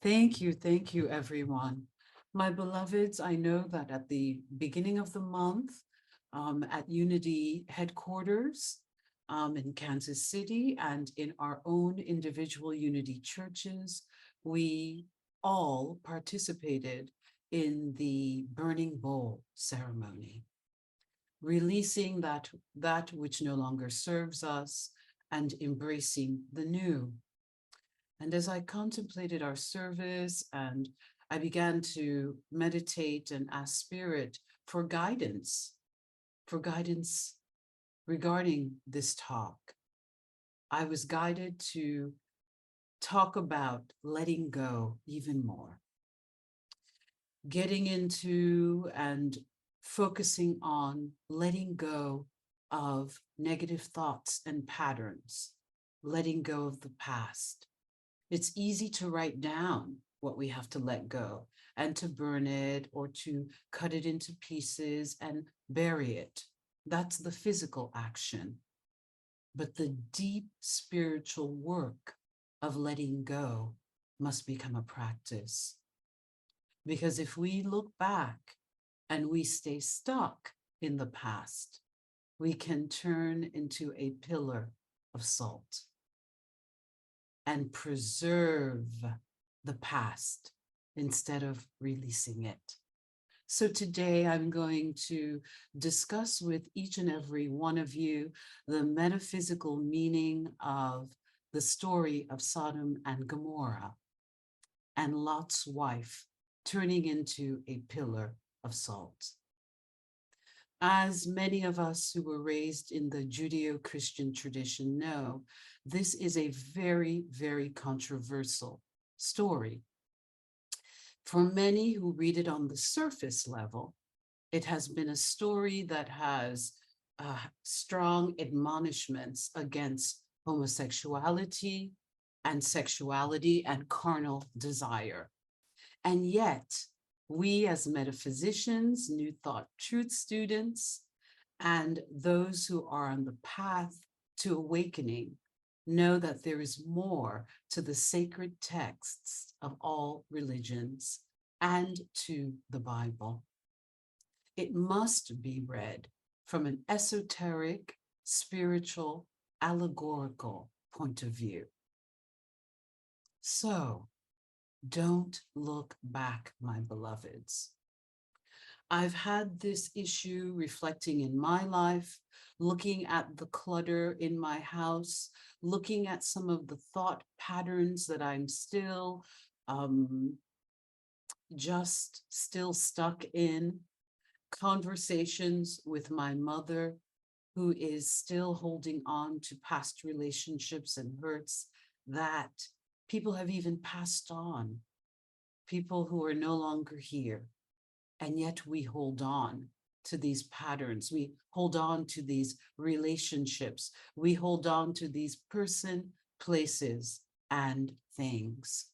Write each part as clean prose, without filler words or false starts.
thank you, everyone. My beloveds, I know that at the beginning of the month, at Unity headquarters in Kansas City and in our own individual Unity churches, we all participated in the burning bowl ceremony, releasing that which no longer serves us and embracing the new. And as I contemplated our service and I began to meditate and ask Spirit for guidance regarding this talk, I was guided to talk about letting go even more, getting into and focusing on letting go of negative thoughts and patterns, letting go of the past. It's easy to write down what we have to let go and to burn it or to cut it into pieces and bury it. That's the physical action. But the deep spiritual work of letting go must become a practice. Because if we look back and we stay stuck in the past, we can turn into a pillar of salt and preserve the past instead of releasing it. So today I'm going to discuss with each and every one of you the metaphysical meaning of the story of Sodom and Gomorrah and Lot's wife turning into a pillar of salt. As many of us who were raised in the Judeo-Christian tradition know, this is a very, very controversial story. For many who read it on the surface level, it has been a story that has strong admonishments against homosexuality and sexuality and carnal desire. And yet, we as metaphysicians, New Thought Truth students, and those who are on the path to awakening know that there is more to the sacred texts of all religions and to the Bible. It must be read from an esoteric, spiritual, allegorical point of view. So, don't look back, my beloveds. I've had this issue reflecting in my life, looking at the clutter in my house, looking at some of the thought patterns that I'm still stuck in, conversations with my mother, who is still holding on to past relationships and hurts that people have even passed on, people who are no longer here. And yet we hold on to these patterns. We hold on to these relationships. We hold on to these person, places, and things.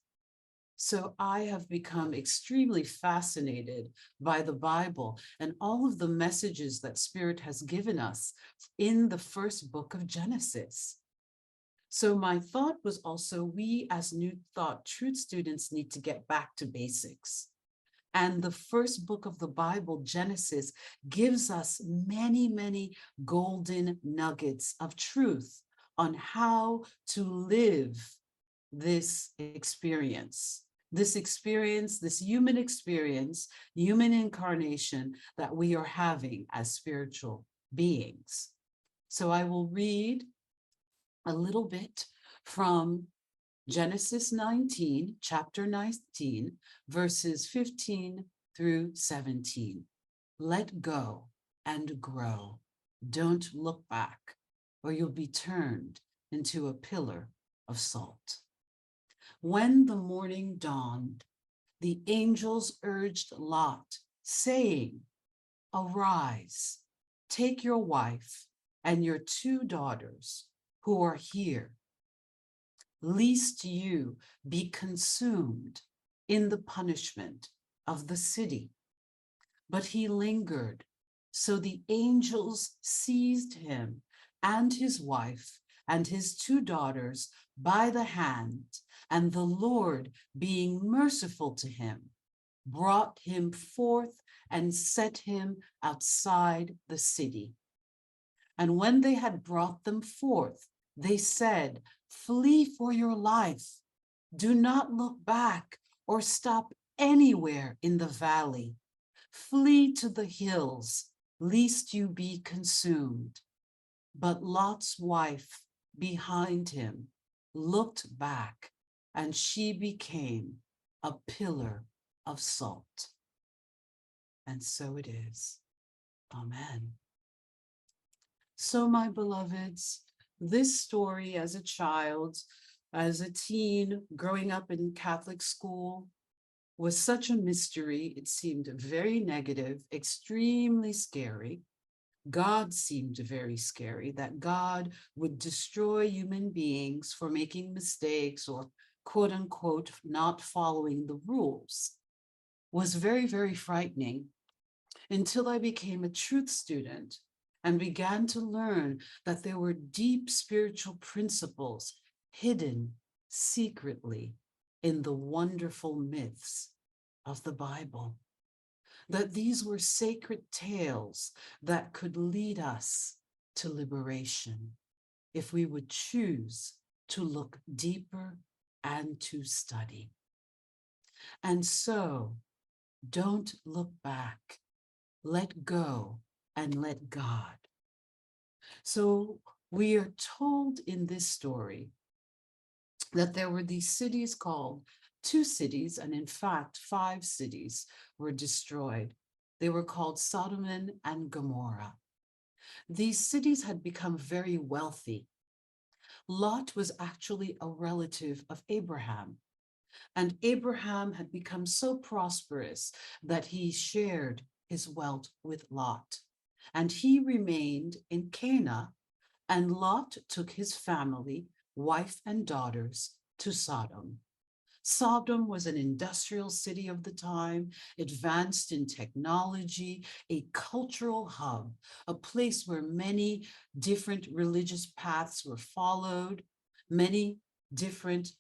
So I have become extremely fascinated by the Bible and all of the messages that Spirit has given us in the first book of Genesis. So my thought was also, we as New Thought Truth students need to get back to basics. And the first book of the Bible, Genesis, gives us many, many golden nuggets of truth on how to live this experience, this human experience, human incarnation that we are having as spiritual beings. So I will read a little bit from Genesis 19, chapter 19, verses 15 through 17. Let go and grow. Don't look back, or you'll be turned into a pillar of salt. When the morning dawned, the angels urged Lot, saying, "Arise, take your wife and your 2 daughters who are here, lest you be consumed in the punishment of the city." But he lingered. So the angels seized him and his wife and his 2 daughters by the hand And the Lord, being merciful to him, brought him forth and set him outside the city. And when they had brought them forth, they said, "Flee for your life. Do not look back or stop anywhere in the valley. Flee to the hills, lest you be consumed." But Lot's wife behind him looked back, and she became a pillar of salt. And so it is. Amen. So, my beloveds, this story as a child, as a teen, growing up in Catholic school, was such a mystery. It seemed very negative, extremely scary. God seemed very scary, that God would destroy human beings for making mistakes or quote unquote not following the rules. Was very, very frightening until I became a truth student and began to learn that there were deep spiritual principles hidden secretly in the wonderful myths of the Bible. That these were sacred tales that could lead us to liberation if we would choose to look deeper and to study. And so, don't look back. Let go and let God. So we are told in this story that there were these cities called, 2 cities, and in fact, 5 cities were destroyed. They were called Sodom and Gomorrah. These cities had become very wealthy. Lot was actually a relative of Abraham. And Abraham had become so prosperous that he shared his wealth with Lot. And he remained in Canaan, and Lot took his family, wife and daughters, to Sodom. Sodom was an industrial city of the time, advanced in technology, a cultural hub, a place where many different religious paths were followed, many different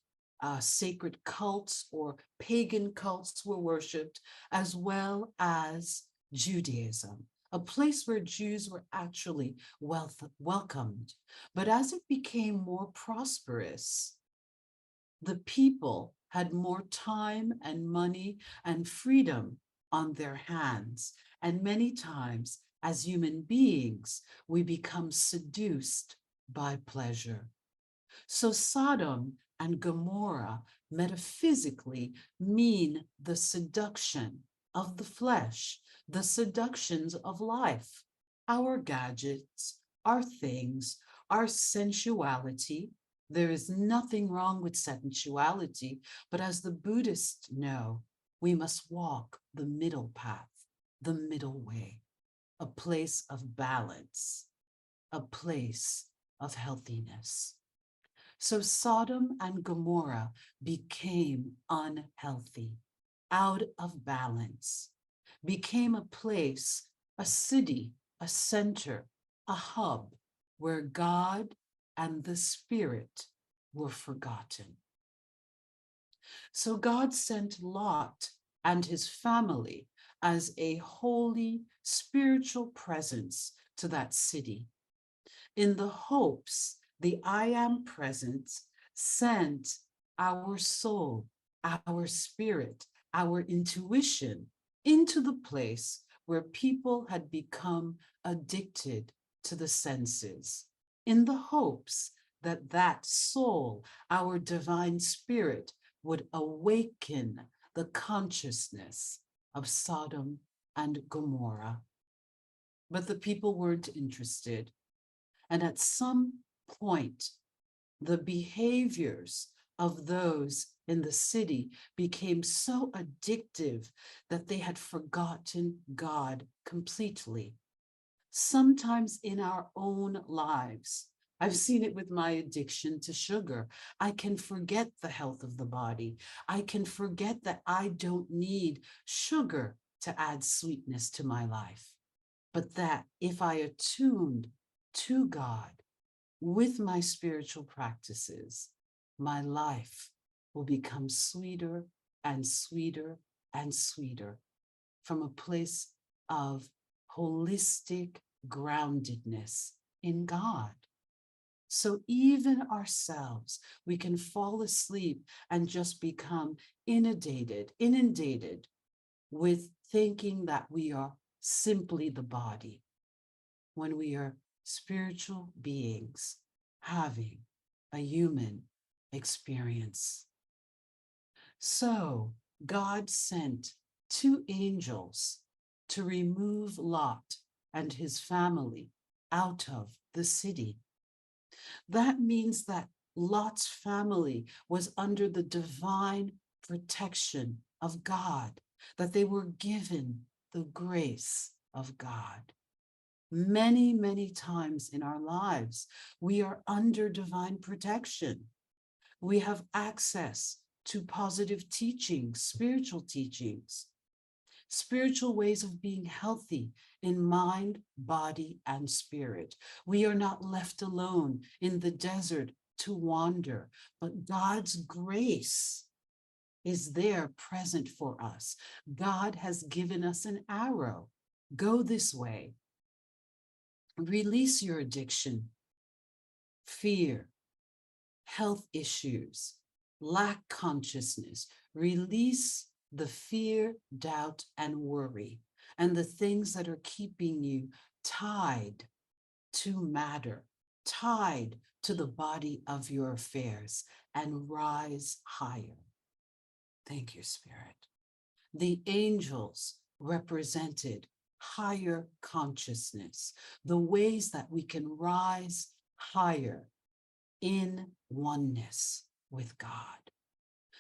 sacred cults or pagan cults were worshipped, as well as Judaism, a place where Jews were actually welcomed. But as it became more prosperous, the people had more time and money and freedom on their hands. And many times, as human beings, we become seduced by pleasure. So Sodom and Gomorrah metaphysically mean the seduction of the flesh, the seductions of life, our gadgets, our things, our sensuality. There is nothing wrong with sensuality, but as the Buddhists know, we must walk the middle path, the middle way, a place of balance, a place of healthiness. So Sodom and Gomorrah became unhealthy, out of balance, became a place, a city, a center, a hub where God and the Spirit were forgotten. So God sent Lot and his family as a holy spiritual presence to that city, in the hopes the I Am presence sent our soul, our spirit, our intuition into the place where people had become addicted to the senses, in the hopes that that soul, our divine spirit, would awaken the consciousness of Sodom and Gomorrah. But the people weren't interested. And at some point, the behaviors of those in the city became so addictive that they had forgotten God completely. Sometimes in our own lives, I've seen it with my addiction to sugar. I can forget the health of the body. I can forget that I don't need sugar to add sweetness to my life. But that if I attuned to God with my spiritual practices, my life will become sweeter and sweeter and sweeter from a place of holistic groundedness in God. So even ourselves, we can fall asleep and just become inundated with thinking that we are simply the body, when we are spiritual beings having a human experience. So God sent two angels to remove Lot and his family out of the city. That means that Lot's family was under the divine protection of God, that they were given the grace of God. Many, many times in our lives, we are under divine protection. We have access to positive teachings, spiritual ways of being healthy in mind, body, and spirit. We are not left alone in the desert to wander, but God's grace is there present for us. God has given us an arrow. Go this way. Release your addiction, fear, health issues, lack consciousness. Release the fear, doubt, and worry, and the things that are keeping you tied to matter, tied to the body of your affairs, and rise higher. Thank you, Spirit. The angels represented higher consciousness, the ways that we can rise higher in oneness with God.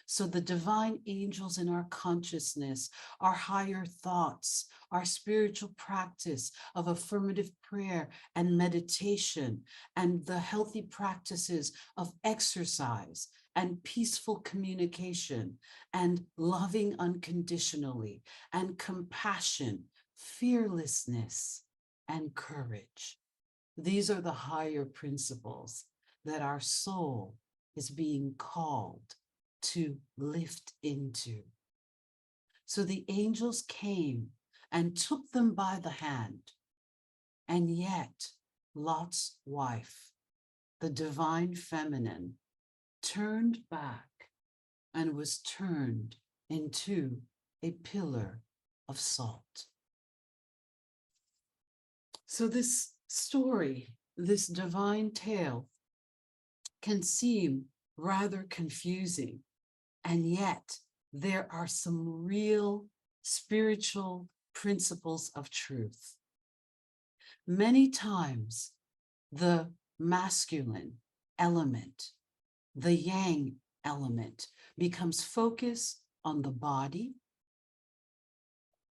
So the divine angels in our consciousness, our higher thoughts, our spiritual practice of affirmative prayer and meditation, and the healthy practices of exercise and peaceful communication and loving unconditionally and compassion, fearlessness, and courage. These are the higher principles that our soul is being called to lift into. So the angels came and took them by the hand, and yet Lot's wife, the divine feminine, turned back and was turned into a pillar of salt. So this story, this divine tale, can seem rather confusing, and yet there are some real spiritual principles of truth. Many times, the masculine element, the yang element, becomes focused on the body,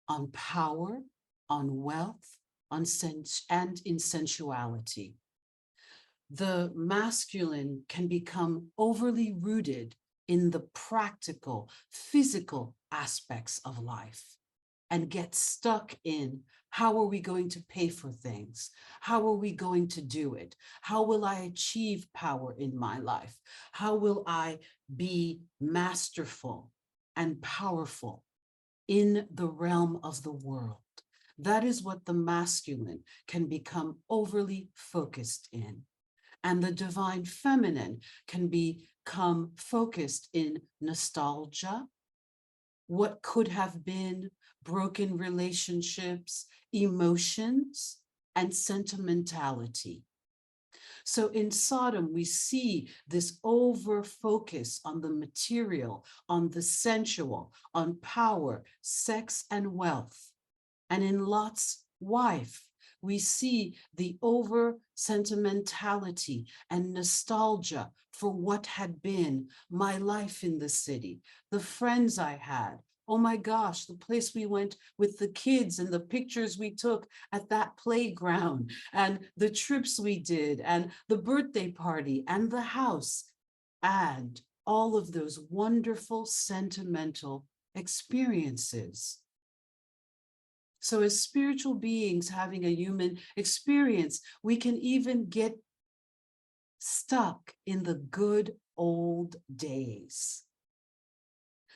on power, on wealth, and in sensuality. The masculine can become overly rooted in the practical, physical aspects of life and get stuck in, how are we going to pay for things? How are we going to do it? How will I achieve power in my life? How will I be masterful and powerful in the realm of the world? That is what the masculine can become overly focused in. And the divine feminine can become focused in nostalgia, what could have been, broken relationships, emotions, and sentimentality. So in Sodom, we see this over focus on the material, on the sensual, on power, sex, and wealth. And in Lot's wife, we see the over sentimentality and nostalgia for what had been my life in the city, the friends I had. Oh my gosh, the place we went with the kids and the pictures we took at that playground and the trips we did and the birthday party and the house and all of those wonderful sentimental experiences. So as spiritual beings having a human experience, we can even get stuck in the good old days.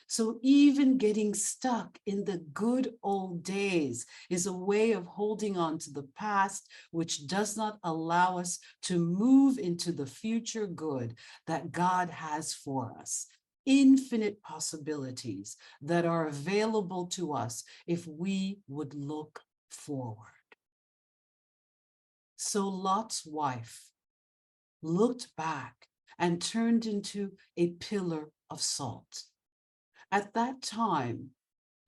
So even getting stuck in the good old days is a way of holding on to the past, which does not allow us to move into the future good that God has for us. Infinite possibilities that are available to us if we would look forward. So Lot's wife looked back and turned into a pillar of salt. At that time,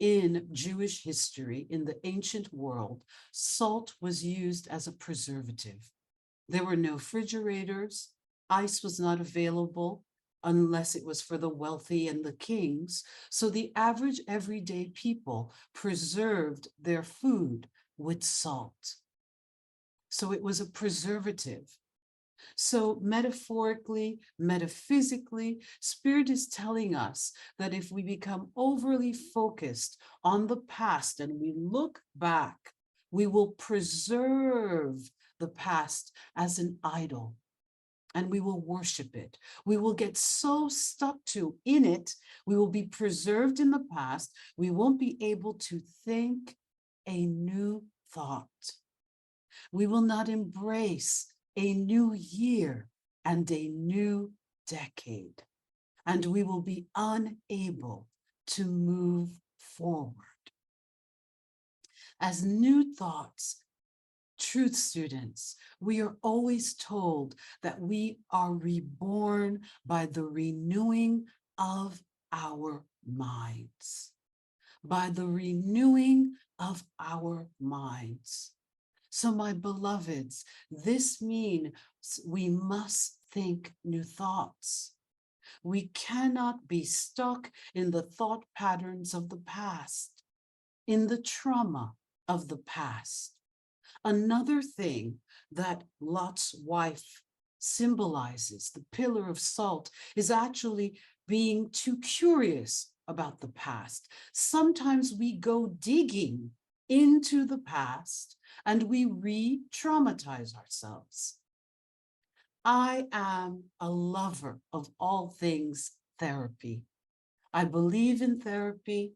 in Jewish history, in the ancient world, salt was used as a preservative. There were no refrigerators. Ice was not available unless it was for the wealthy and the kings. So the average everyday people preserved their food with salt. So it was a preservative. So metaphorically, metaphysically, Spirit is telling us that if we become overly focused on the past and we look back, we will preserve the past as an idol and we will worship it. We will get so stuck in it, we will be preserved in the past. We won't be able to think a new thought. We will not embrace a new year and a new decade, and we will be unable to move forward. As new thoughts, truth students, we are always told that we are reborn by the renewing of our minds. By the renewing of our minds. So, my beloveds, this means we must think new thoughts. We cannot be stuck in the thought patterns of the past, in the trauma of the past. Another thing that Lot's wife symbolizes, the pillar of salt, is actually being too curious about the past. Sometimes we go digging into the past and we re-traumatize ourselves. I am a lover of all things therapy. I believe in therapy.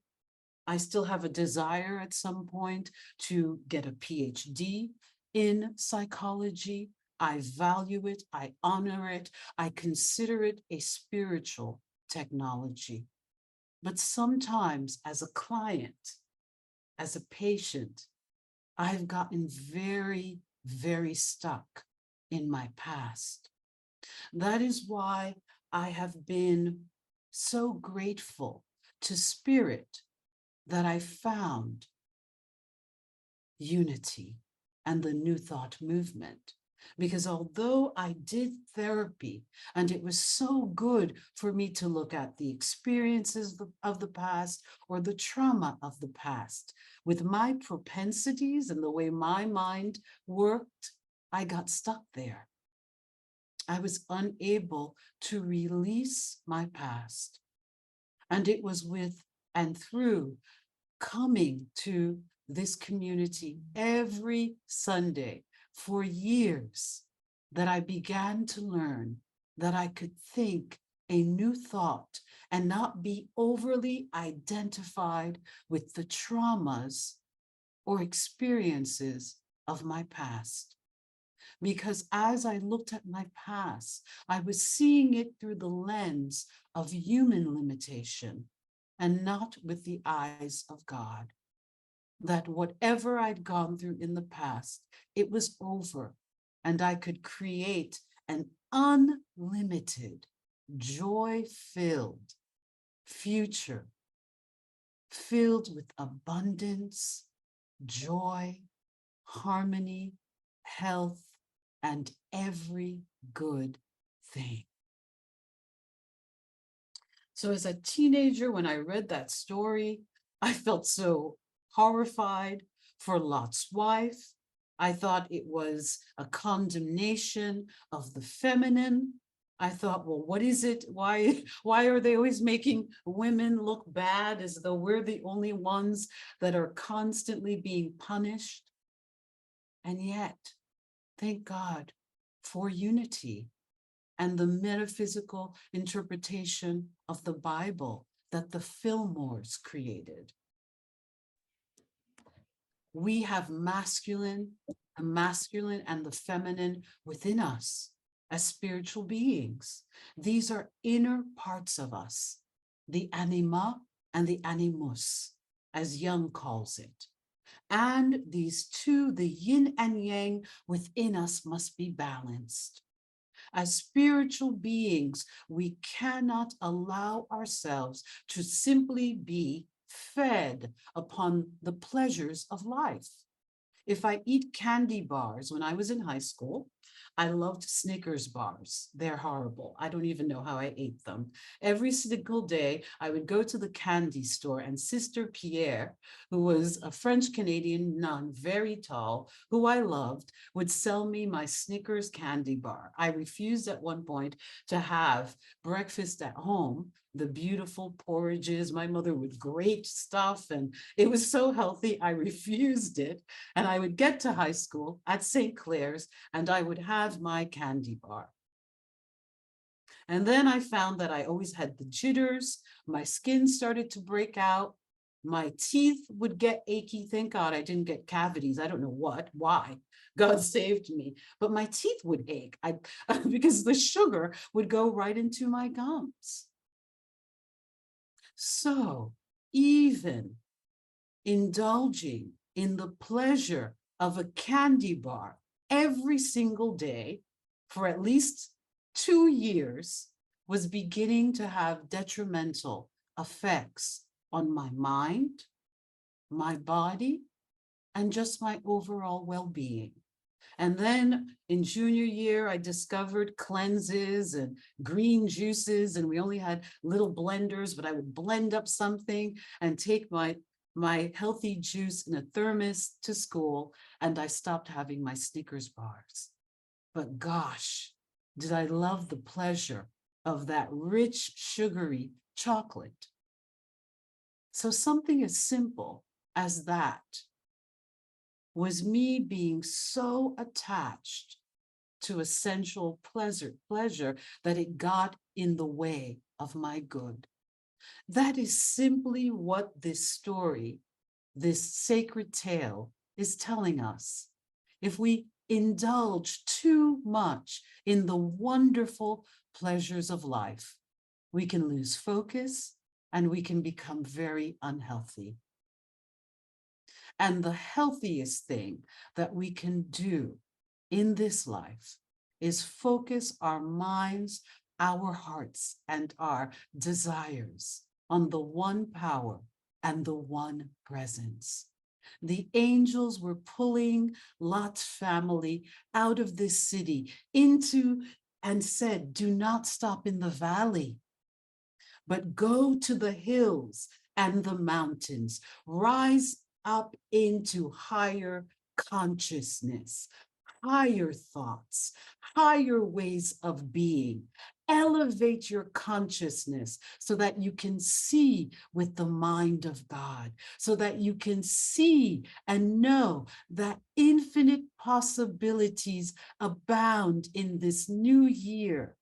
I still have a desire at some point to get a PhD in psychology. I value it. I honor it. I consider it a spiritual technology. But sometimes as a client, as a patient, I've gotten very, very stuck in my past. That is why I have been so grateful to Spirit that I found unity and the New Thought movement. Because although I did therapy and it was so good for me to look at the experiences of the past or the trauma of the past, with my propensities and the way my mind worked, I got stuck there. I was unable to release my past. And it was with and through coming to this community every Sunday for years that I began to learn that I could think a new thought and not be overly identified with the traumas or experiences of my past. Because as I looked at my past, I was seeing it through the lens of human limitation and not with the eyes of God. That whatever I'd gone through in the past, it was over, and I could create an unlimited, joy-filled future, filled with abundance, joy, harmony, health, and every good thing. So as a teenager, when I read that story, I felt so horrified for Lot's wife. I thought it was a condemnation of the feminine. I thought, well, what is it? Why are they always making women look bad as though we're the only ones that are constantly being punished? And yet, thank God for unity and the metaphysical interpretation of the Bible that the Fillmores created. We have the masculine and the feminine within us as spiritual beings. These are inner parts of us, the anima and the animus, as Jung calls it. And these two, the yin and yang within us, must be balanced. As spiritual beings, we cannot allow ourselves to simply be fed upon the pleasures of life. If I eat candy bars, when I was in high school, I loved Snickers bars. They're horrible. I don't even know how I ate them. Every single day, I would go to the candy store, and Sister Pierre, who was a French Canadian nun, very tall, who I loved, would sell me my Snickers candy bar. I refused at one point to have breakfast at home, the beautiful porridges. My mother would grate stuff, and it was so healthy. I refused it. And I would get to high school at St. Clair's, and I would have my candy bar. And then I found that I always had the jitters. My skin started to break out. My teeth would get achy. Thank God I didn't get cavities. I don't know why. God saved me. But my teeth would ache because the sugar would go right into my gums. So even indulging in the pleasure of a candy bar every single day for at least 2 years was beginning to have detrimental effects on my mind, my body, and just my overall well-being. And then in junior year, I discovered cleanses and green juices, and we only had little blenders, but I would blend up something and take my healthy juice in a thermos to school, and I stopped having my Snickers bars. But gosh, did I love the pleasure of that rich, sugary chocolate. So something as simple as that was me being so attached to a sensual pleasure that it got in the way of my good. That is simply what this story, this sacred tale, is telling us. If we indulge too much in the wonderful pleasures of life, we can lose focus and we can become very unhealthy. And the healthiest thing that we can do in this life is focus our minds, our hearts, and our desires on the one power and the one presence. The angels were pulling Lot's family out of this city into and said, do not stop in the valley, but go to the hills and the mountains, rise up into higher consciousness, higher thoughts, higher ways of being. Elevate your consciousness so that you can see with the mind of God, so that you can see and know that infinite possibilities abound in this new year.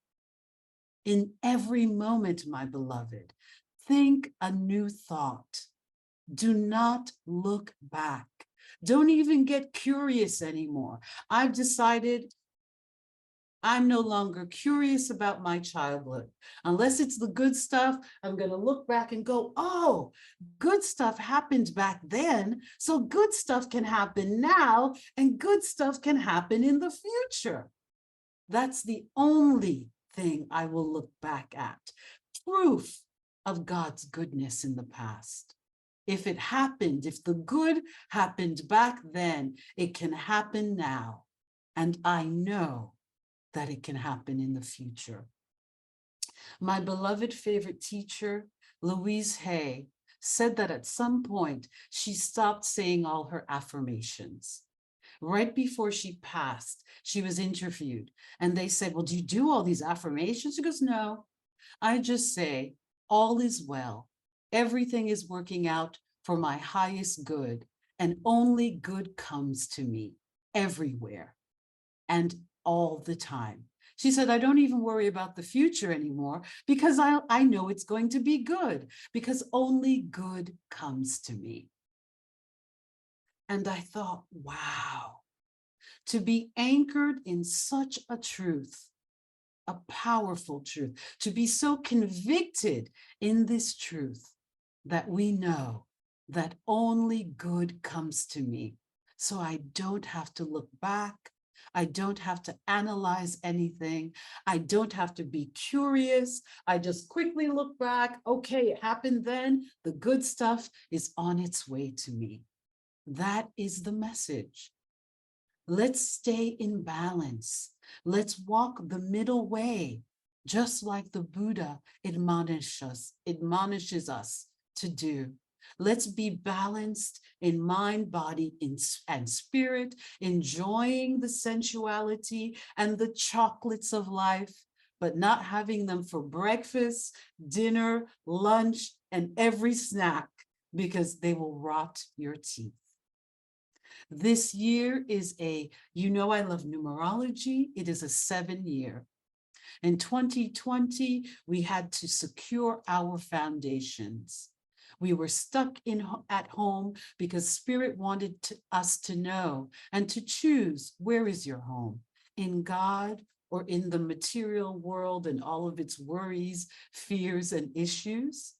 In every moment, my beloved, think a new thought. Do not look back. Don't even get curious anymore. I've decided I'm no longer curious about my childhood. Unless it's the good stuff, I'm going to look back and go, oh, good stuff happened back then. So good stuff can happen now, and good stuff can happen in the future. That's the only thing I will look back at. Proof of God's goodness in the past. If it happened, if the good happened back then, it can happen now. And I know that it can happen in the future. My beloved favorite teacher, Louise Hay, said that at some point she stopped saying all her affirmations. Right before she passed, she was interviewed, and they said, well, do you do all these affirmations? She goes, no, I just say, all is well. Everything is working out for my highest good, and only good comes to me everywhere and all the time. She said, I don't even worry about the future anymore because I know it's going to be good, because only good comes to me. And I thought, wow, to be anchored in such a truth, a powerful truth, to be so convicted in this truth that we know that only good comes to me. So I don't have to look back. I don't have to analyze anything. I don't have to be curious. I just quickly look back. Okay, it happened then. The good stuff is on its way to me. That is the message. Let's stay in balance. Let's walk the middle way, just like the Buddha admonishes us to do. Let's be balanced in mind, body, and spirit, enjoying the sensuality and the chocolates of life, but not having them for breakfast, dinner, lunch, and every snack, because they will rot your teeth. This year is I love numerology. It is a 7-year. In 2020, we had to secure our foundations. We were stuck at home because Spirit wanted us to know and to choose, where is your home? In God or in the material world and all of its worries, fears, and issues?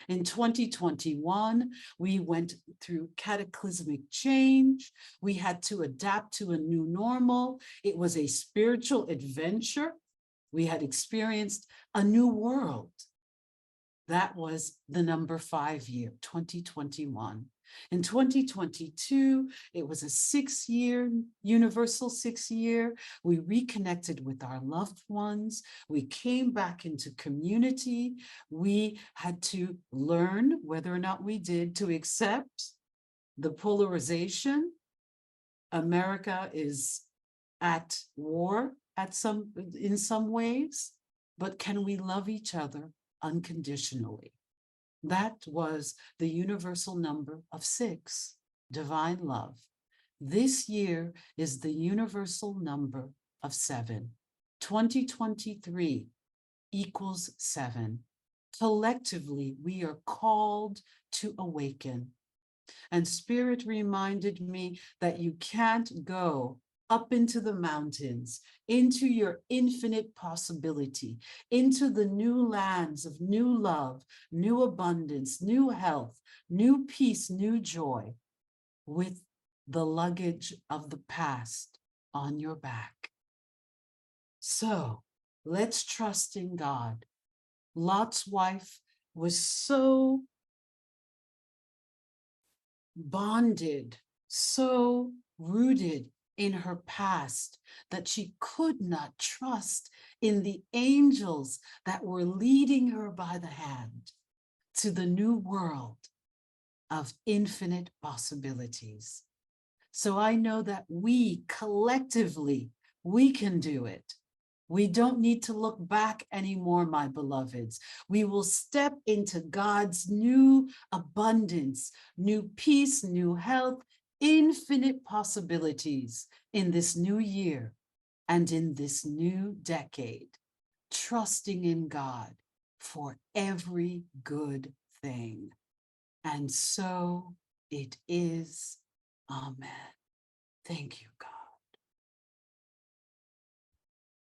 In 2021, we went through cataclysmic change. We had to adapt to a new normal. It was a spiritual adventure. We had experienced a new world. That was the number 5 year, 2021. In 2022, it was a 6-year, universal 6-year. We reconnected with our loved ones. We came back into community. We had to learn, whether or not we did, to accept the polarization. America is at war in some ways, but can we love each other unconditionally? That was the universal number of 6, divine love. This year is the universal number of 7. 2023 equals 7. Collectively, we are called to awaken. And Spirit reminded me that you can't go up into the mountains, into your infinite possibility, into the new lands of new love, new abundance, new health, new peace, new joy, with the luggage of the past on your back. So let's trust in God. Lot's wife was so bonded, so rooted in her past that she could not trust in the angels that were leading her by the hand to the new world of infinite possibilities. So I know that we collectively, we can do it. We don't need to look back anymore, my beloveds. We will step into God's new abundance, new peace, new health, infinite possibilities in this new year and in this new decade, trusting in God for every good thing. And so it is. Amen. Thank you, God.